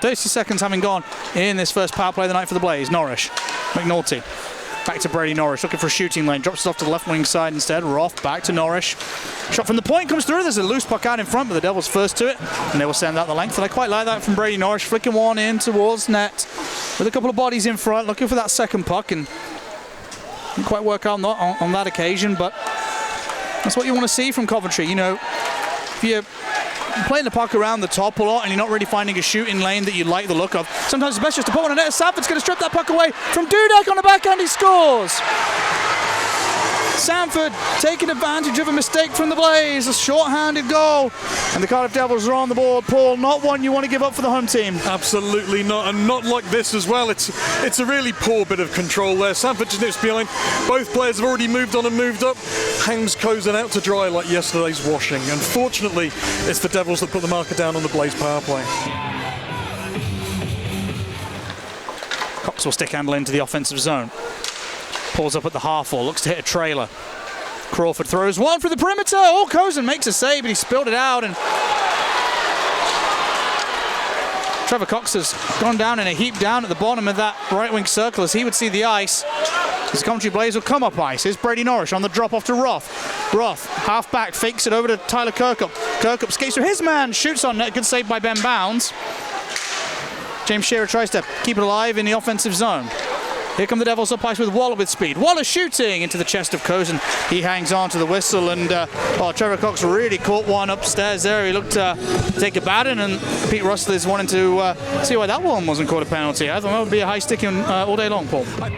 30 seconds having gone in this first power play of the night for the Blaze. Norrish, McNulty, back to Brady Norrish, looking for a shooting lane, drops it off to the left wing side instead. Roth back to Norrish. Shot from the point comes through. There's a loose puck out in front, but the Devils first to it, and they will send out the length. And I quite like that from Brady Norrish, flicking one in towards net with a couple of bodies in front, looking for that second puck, and didn't quite work out on that occasion, but that's what you want to see from Coventry. You know, if you're playing the puck around the top a lot and you're not really finding a shooting lane that you like the look of, sometimes it's best just to put one on net. Sanford's going to strip that puck away from Dudek on the backhand. He scores! Sanford taking advantage of a mistake from the Blaze, a short-handed goal, and the Cardiff Devils are on the board. Paul, not one you want to give up for the home team. Absolutely not, and not like this as well. It's a really poor bit of control there. Sanford just nips behind. Both players have already moved on and moved up. Hangs Cozen out to dry like yesterday's washing. Unfortunately, it's the Devils that put the marker down on the Blaze power play. Cox will stick handle into the offensive zone. Pulls up at the half wall, looks to hit a trailer. Crawford throws one for the perimeter. Oh, Cozen makes a save, but he spilled it out, and Trevor Cox has gone down in a heap down at the bottom of that right wing circle as he would see the ice. His Coventry Blaze will come up ice. Here's Brady Norrish on the drop off to Roth. Roth, half back, fakes it over to Tyler Kirkup. Kirkup skates through his man, shoots on net. Good save by Ben Bounds. James Shearer tries to keep it alive in the offensive zone. Here come the Devils up ice with Waller with speed. Waller shooting into the chest of Cozen. He hangs on to the whistle, and Trevor Cox really caught one upstairs there. He looked to take a bat in, and Pete Russell is wanting to see why that one wasn't called a penalty. I thought that would be a high sticking all day long, Paul. 5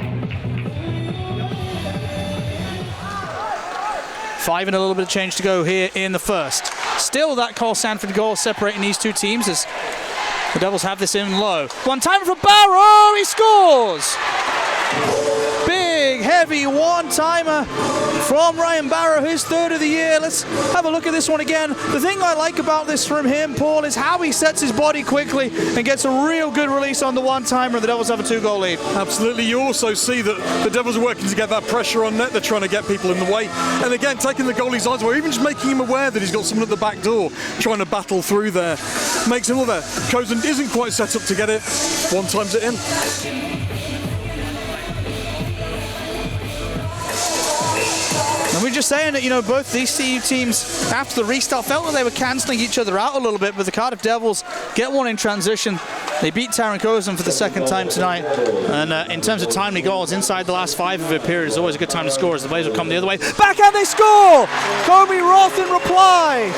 and a little bit of change to go here in the first. Still that Cole Sanford goal separating these two teams as the Devils have this in low. One time for Barrow, he scores! Big, heavy one-timer from Ryan Barrow, his third of the year. Let's have a look at this one again. The thing I like about this from him, Paul, is how he sets his body quickly and gets a real good release on the one-timer, and the Devils have a 2-goal lead. Absolutely. You also see that the Devils are working to get that pressure on net. They're trying to get people in the way. And again, taking the goalie's eyes away, even just making him aware that he's got someone at the back door trying to battle through there. Makes him all there. Cozen isn't quite set up to get it. One times it in. And we're just saying that, you know, both these two teams, after the restart, felt that they were cancelling each other out a little bit, but the Cardiff Devils get one in transition. They beat Taron Cozen for the second time tonight. And in terms of timely goals, inside the last 5 of a period is always a good time to score as the Blaze will come the other way. Backhand, they score! Kobe Roth in reply.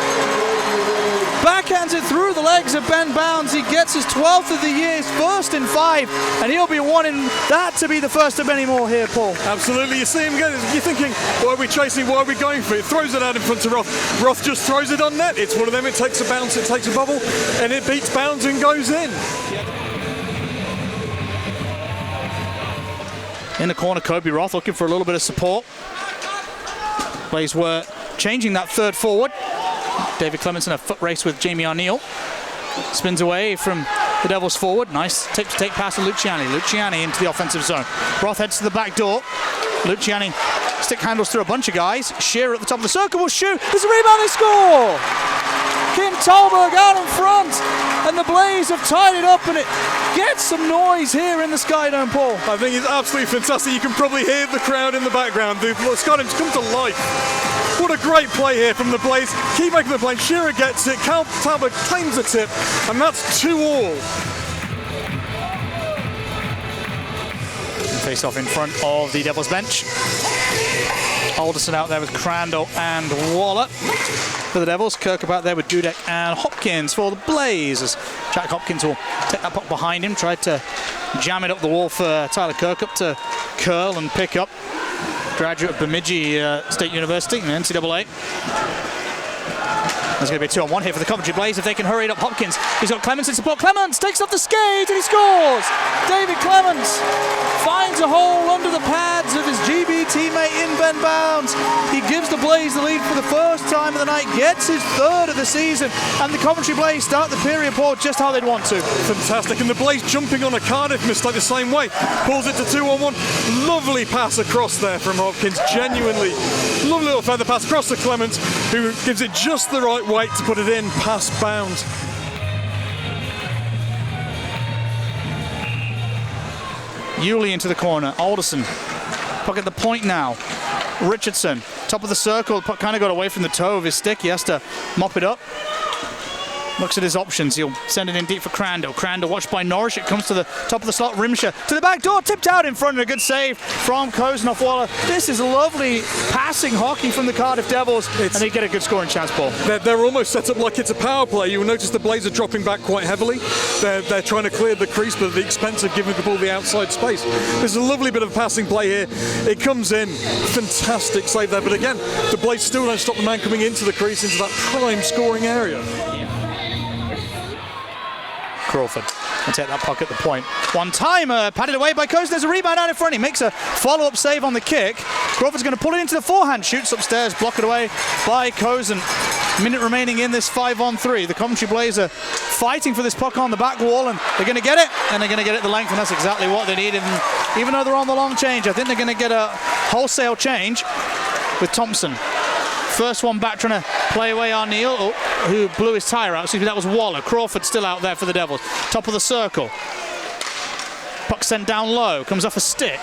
Backhands it through the legs of Ben Bounds. He gets his 12th of the year, his first in 5, and he'll be wanting that to be the first of many more here, Paul. Absolutely. You see him again, you're thinking, why are we chasing, why are we going for it? Throws it out in front of Roth. Roth just throws it on net. It's one of them, it takes a bounce, it takes a bubble, and it beats Bounds and goes in. In the corner, Kobe Roth looking for a little bit of support. Blaze were changing that third forward. David Clements in a foot race with Jamie O'Neill. Spins away from the Devils forward. Nice take pass to Luciani. Luciani into the offensive zone. Roth heads to the back door. Luciani stick handles through a bunch of guys. Shearer at the top of the circle will shoot. There's a rebound, they score! Kim Tolberg out in front, and the Blaze have tied it up, and it gets some noise here in the Skydome, Paul. I think it's absolutely fantastic. You can probably hear the crowd in the background. The Skydome's come to life. What a great play here from the Blaze. Keep making the play. Shearer gets it. Talbot claims the tip, and that's 2-all. Face off in front of the Devils bench. Alderson out there with Crandall and Waller for the Devils. Kirkup out there with Dudek and Hopkins for the Blaze. As Jack Hopkins will take that puck behind him, tried to jam it up the wall for Tyler Kirkup to curl and pick up. Graduate of Bemidji State University in the NCAA. There's going to be a 2-on-1 here for the Coventry Blaze if they can hurry it up. Hopkins, he's got Clements in support. Clements takes off the skate and he scores! David Clements finds a hole under the pads of his GB teammate in Ben Bounds. He gives the Blaze the lead for the first time of the night, gets his 3rd of the season, and the Coventry Blaze start the period, Paul, just how they'd want to. Fantastic, and the Blaze jumping on a Cardiff mistake the same way. Pulls it to 2-on-1. Lovely pass across there from Hopkins. Genuinely lovely little feather pass across to Clements, who gives it just the right weight to put it in past Bounds. Yulee into the corner. Alderson. Puck at the point now. Richardson. Top of the circle. Puck kind of got away from the toe of his stick. He has to mop it up. Looks at his options. He'll send it in deep for Crandall. Crandall watched by Norrish. It comes to the top of the slot. Rimsha to the back door. Tipped out in front. And a good save from Cozen off Waller. This is lovely passing hockey from the Cardiff Devils. And they get a good scoring chance, Paul. They're almost set up like it's a power play. You will notice the Blaze are dropping back quite heavily. They're trying to clear the crease, but at the expense of giving the ball the outside space. There's a lovely bit of passing play here. It comes in. Fantastic save there. But again, the Blaze still don't stop the man coming into the crease, into that prime scoring area. Crawford will take that puck at the point. One-timer, patted away by Cozen. There's a rebound out in front. He makes a follow-up save on the kick. Crawford's going to pull it into the forehand. Shoots upstairs, block it away by Cozen. Minute remaining in this 5-on-3. The Coventry Blaze are fighting for this puck on the back wall, and they're going to get it, and they're going to get it the length, and that's exactly what they needed. And even though they're on the long change, I think they're going to get a wholesale change with Thompson. First one back, trying to play away Arneal, who blew his tyre out. Excuse me, that was Waller. Crawford still out there for the Devils. Top of the circle. Puck sent down low. Comes off a stick.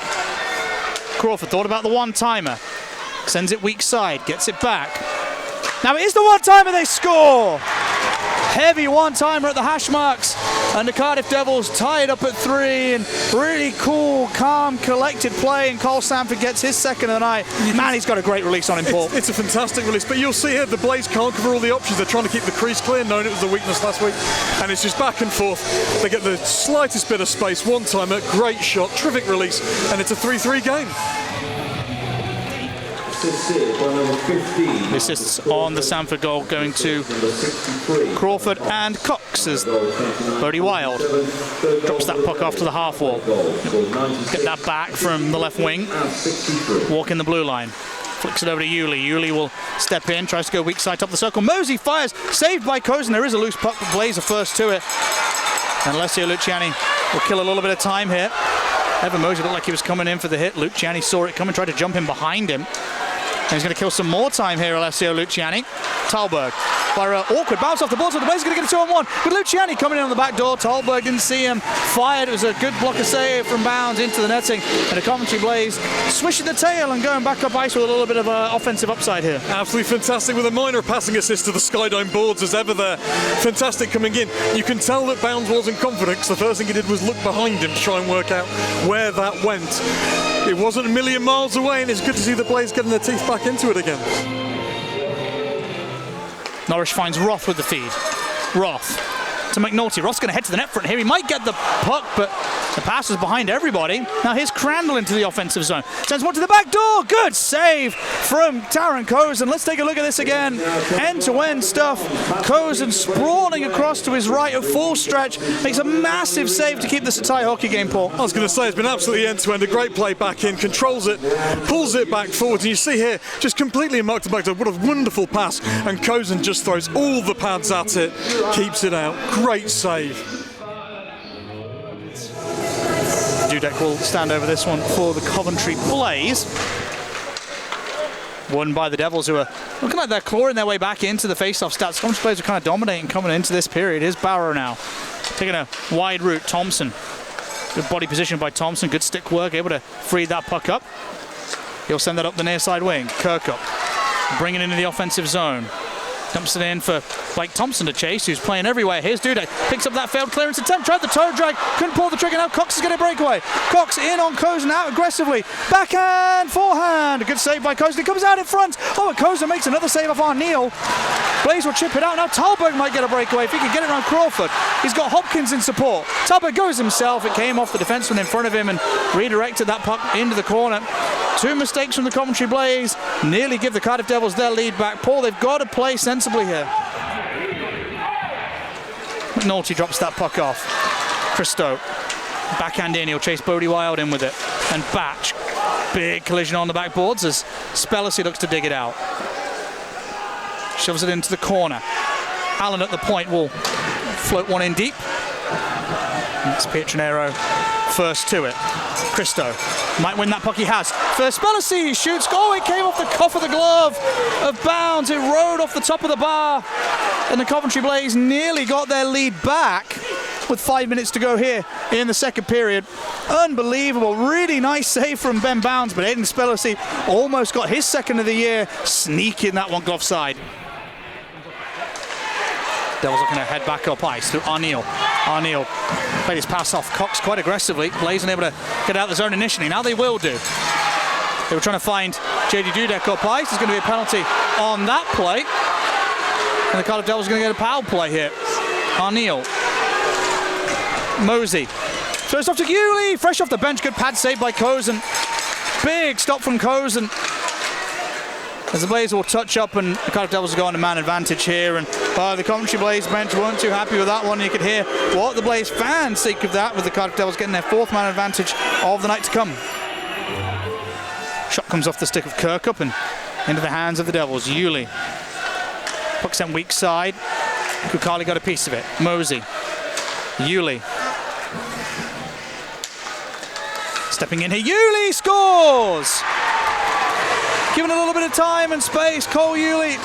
Crawford thought about the one-timer. Sends it weak side. Gets it back. Now it is the one-timer. They score. Heavy one-timer at the hash marks. And the Cardiff Devils tied up at 3, and really cool, calm, collected play, and Cole Sanford gets his second of the night. Man, he's got a great release on him, Paul. It's a fantastic release, but you'll see here the Blaze can't cover all the options. They're trying to keep the crease clear, knowing it was a weakness last week, and it's just back and forth. They get the slightest bit of space, one-timer, great shot, terrific release, and it's a 3-3 game. The assists on the Sanford goal going to Crawford and Cox as Bodie Wild drops that puck off to the half wall. Get that back from the left wing. Walk in the blue line. Flicks it over to Yulee. Yulee will step in, tries to go weak side, top of the circle. Mosey fires, saved by Cozen. There is a loose puck, but Blaze are first to it. And Alessio Luciani will kill a little bit of time here. Evan Mosey looked like he was coming in for the hit. Luciani saw it coming, tried to jump in behind him. And he's going to kill some more time here, Alessio Luciani. Talberg, by awkward bounce off the ball, so the Blaze is going to get a 2-on-1. With Luciani coming in on the back door, Talberg didn't see him. Fired, it was a good blocker save from bounds into the netting. And the Coventry Blaze swishing the tail and going back up ice with a little bit of offensive upside here. Absolutely fantastic, with a minor passing assist to the Skydome boards as ever there. Fantastic coming in. You can tell that Bounds wasn't confident, because the first thing he did was look behind him to try and work out where that went. It wasn't a million miles away, and it's good to see the Blaze getting their teeth back into it again. Norrish finds Roth with the feed. Roth to McNulty. Roth's going to head to the net front here. He might get the puck, but the pass is behind everybody. Now here's Crandall into the offensive zone. Sends one to the back door. Good save from Taron Cozen. Let's take a look at this again. End-to-end stuff. Cozen sprawling across to his right at full stretch. Makes a massive save to keep this a tie hockey game, Paul. I was going to say, it's been absolutely end-to-end. A great play back in. Controls it. Pulls it back forward. And you see here, just completely marked back. What a wonderful pass. And Cozen just throws all the pads at it. Keeps it out. Great save. Dudek will stand over this one for the Coventry Blaze. Won by the Devils, who are looking like they're clawing their way back into the face-off stats. Coventry Blaze are kind of dominating coming into this period. Here's Barrow now, taking a wide route. Thompson, good body position by Thompson, good stick work, able to free that puck up. He'll send that up the near side wing. Kirkup, bringing it into the offensive zone. Dumps it in for Blake Thompson to chase, who's playing everywhere. Here's Dudek, picks up that failed clearance attempt, tried the toe drag, couldn't pull the trigger. Now Cox is going to break away. Cox in on Cozen, out aggressively. Backhand, forehand. A good save by Cozen. He comes out in front. Oh, and Cozen makes another save off Arneal. Blaze will chip it out. Now Talberg might get a breakaway if he can get it around Crawford. He's got Hopkins in support. Talberg goes himself. It came off the defenseman in front of him and redirected that puck into the corner. Two mistakes from the Coventry Blaze nearly give the Cardiff Devils their lead back. Paul, they've got to play sensibly here. McNulty drops that puck off. Christo, backhand in, he'll chase Bodie Wild in with it. And Batch, big collision on the backboards as Spellacy looks to dig it out. Shoves it into the corner. Allen at the point will float one in deep. It's Pietranero first to it. Christo might win that puck, he has. First Spellacy shoots, goal, it came off the cuff of the glove of Bounds. It rode off the top of the bar. And the Coventry Blaze nearly got their lead back. with 5 minutes to go here in the second period. Unbelievable, really nice save from Ben Bounds, but Aiden Spellacy almost got his second of the year, sneaking that one glove side. Devils looking to head back up ice through Arneal. Arneal played his pass off Cox quite aggressively. Blaze unable to get out of the zone initially. Now they will do. They were trying to find JD Dudek up ice. There's going to be a penalty on that play. And the Cardiff Devils are going to get a power play here. Arneal. Mosey. Throws off to Hewley. Fresh off the bench. Good pad save by Cozen. Big stop from Cozen. As the Blaze will touch up and the Cardiff Devils will go on a man advantage here, and the Coventry Blaze bench weren't too happy with that one. You could hear what the Blaze fans think of that, with the Cardiff Devils getting their 4th man advantage of the night to come. Shot comes off the stick of Kirkup and into the hands of the Devils. Hewley. Puck sent weak side. Kukali got a piece of it. Mosey. Hewley. Stepping in here. Hewley scores! Given a little bit of time and space, Cole Hewley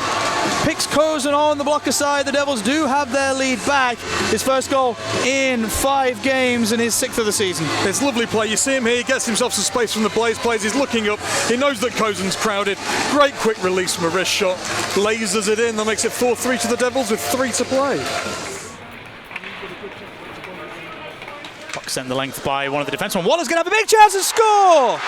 picks Cozen on the blocker side. The Devils do have their lead back. His first goal in 5 games and his 6th of the season. It's lovely play. You see him here, he gets himself some space from the Blaze plays. He's looking up. He knows that Cozen's crowded. Great quick release from a wrist shot. Lasers it in. That makes it 4-3 to the Devils with 3 to play. Puck sent the length by one of the defensemen. Waller's going to have a big chance to score!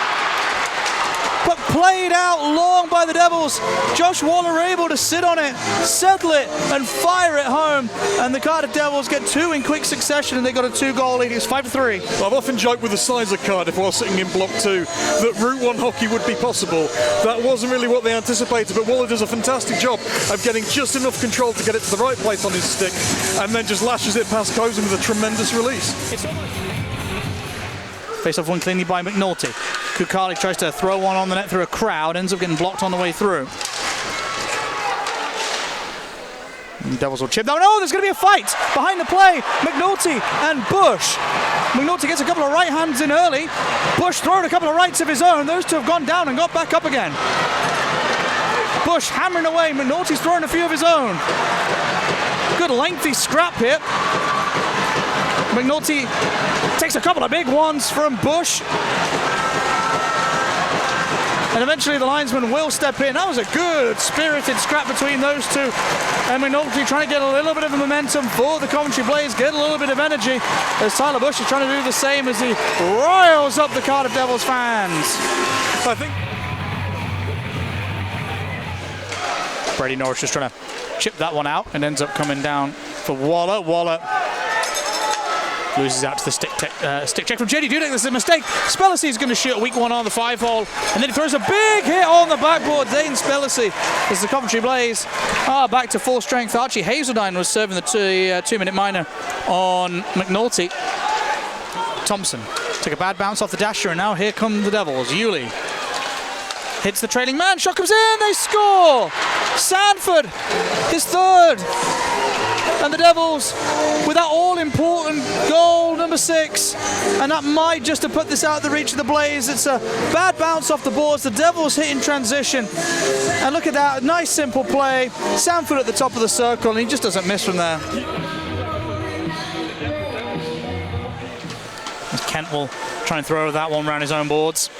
But played out long by the Devils. Josh Waller able to sit on it, settle it, and fire it home. And the Cardiff Devils get 2 in quick succession, and they got a 2-goal lead. It's 5-3. Well, I've often joked with the size of Cardiff while sitting in Block 2 that Route 1 hockey would be possible. That wasn't really what they anticipated, but Waller does a fantastic job of getting just enough control to get it to the right place on his stick, and then just lashes it past Cozen with a tremendous release. Face off one cleanly by McNulty. Kukali tries to throw one on the net through a crowd, ends up getting blocked on the way through. And the Devils will chip that one. Oh, there's going to be a fight behind the play. McNulty and Bush. McNulty gets a couple of right hands in early. Bush throwing a couple of rights of his own. Those two have gone down and got back up again. Bush hammering away. McNulty's throwing a few of his own. Good lengthy scrap here. McNulty takes a couple of big ones from Bush. And eventually the linesman will step in. That was a good spirited scrap between those two. And McNulty trying to get a little bit of momentum for the Coventry Blaze, get a little bit of energy, as Tyler Bush is trying to do the same as he riles up the Cardiff Devils fans. I think Brady Norris just trying to chip that one out and ends up coming down for Waller. Waller loses out to the stick check from JD Dudek. This is a mistake. Spellacy is going to shoot a weak one on the 5-hole, and then he throws a big hit on the backboard. Dane Spellacy as the Coventry Blaze are back to full strength. Archie Hazeldine was serving the 2-minute minor on McNulty. Thompson took a bad bounce off the dasher, and now here come the Devils. Hewley hits the trailing man. Shot comes in. They score. Sanford, his 3rd. And the Devils with that all-important goal, number 6. And that might just have put this out of the reach of the Blaze. It's a bad bounce off the boards. The Devils hit in transition. And look at that, nice simple play. Sanford at the top of the circle, and he just doesn't miss from there. Kent will try and throw that one around his own boards.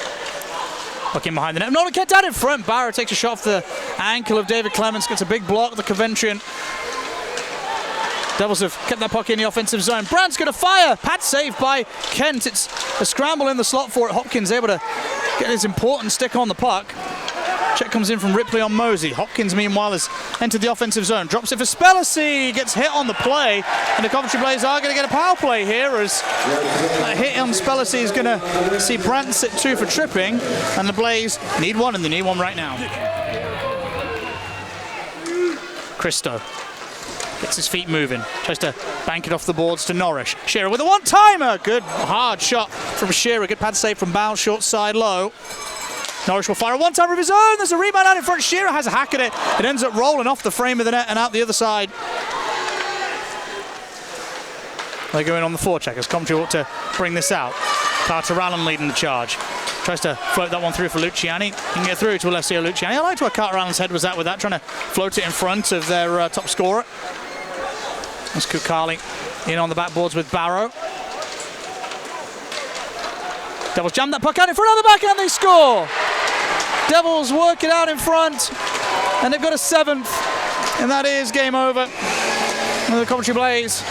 Looking behind the net. Not a Kent out in front. Barra takes a shot off the ankle of David Clements. Gets a big block. The Coventryan. Devils have kept that puck in the offensive zone. Brandt's going to fire. Pad save by Kent. It's a scramble in the slot for it. Hopkins able to get his important stick on the puck. Check comes in from Ripley on Mosey. Hopkins, meanwhile, has entered the offensive zone. Drops it for Spellacy. Gets hit on the play. And the Coventry Blaze are going to get a power play here, as a hit on Spellacy is going to see Brandt sit 2 for tripping. And the Blaze need one, and they need one right now. Christo gets his feet moving. Tries to bank it off the boards to Norris. Shearer with a one-timer. Good hard shot from Shearer. Good pad save from Bounce, short side low. Norris will fire a one-timer of his own. There's a rebound out in front. Shearer has a hack at it. It ends up rolling off the frame of the net and out the other side. They go in on the forecheck as Coventry ought to bring this out. Carter Allen leading the charge. Tries to float that one through for Luciani. He can get through to Alessio Luciani. I liked where Carter Allen's head was at with that, trying to float it in front of their top scorer. That's Kukali in on the backboards with Barrow. Devils jam that puck out in front of the backhand, they score! Devils work it out in front, and they've got a 7th, and that is game over. And the Coventry Blaze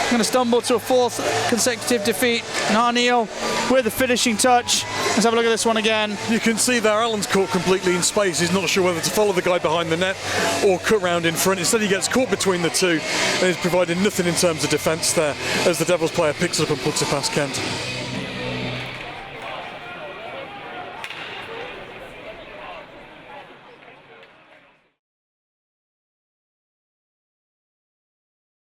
going to stumble to a 4th consecutive defeat. Narneal with the finishing touch. Let's have a look at this one again. You can see there Allen's caught completely in space. He's not sure whether to follow the guy behind the net or cut round in front. Instead he gets caught between the two and he's providing nothing in terms of defence there as the Devils player picks it up and puts it past Kent.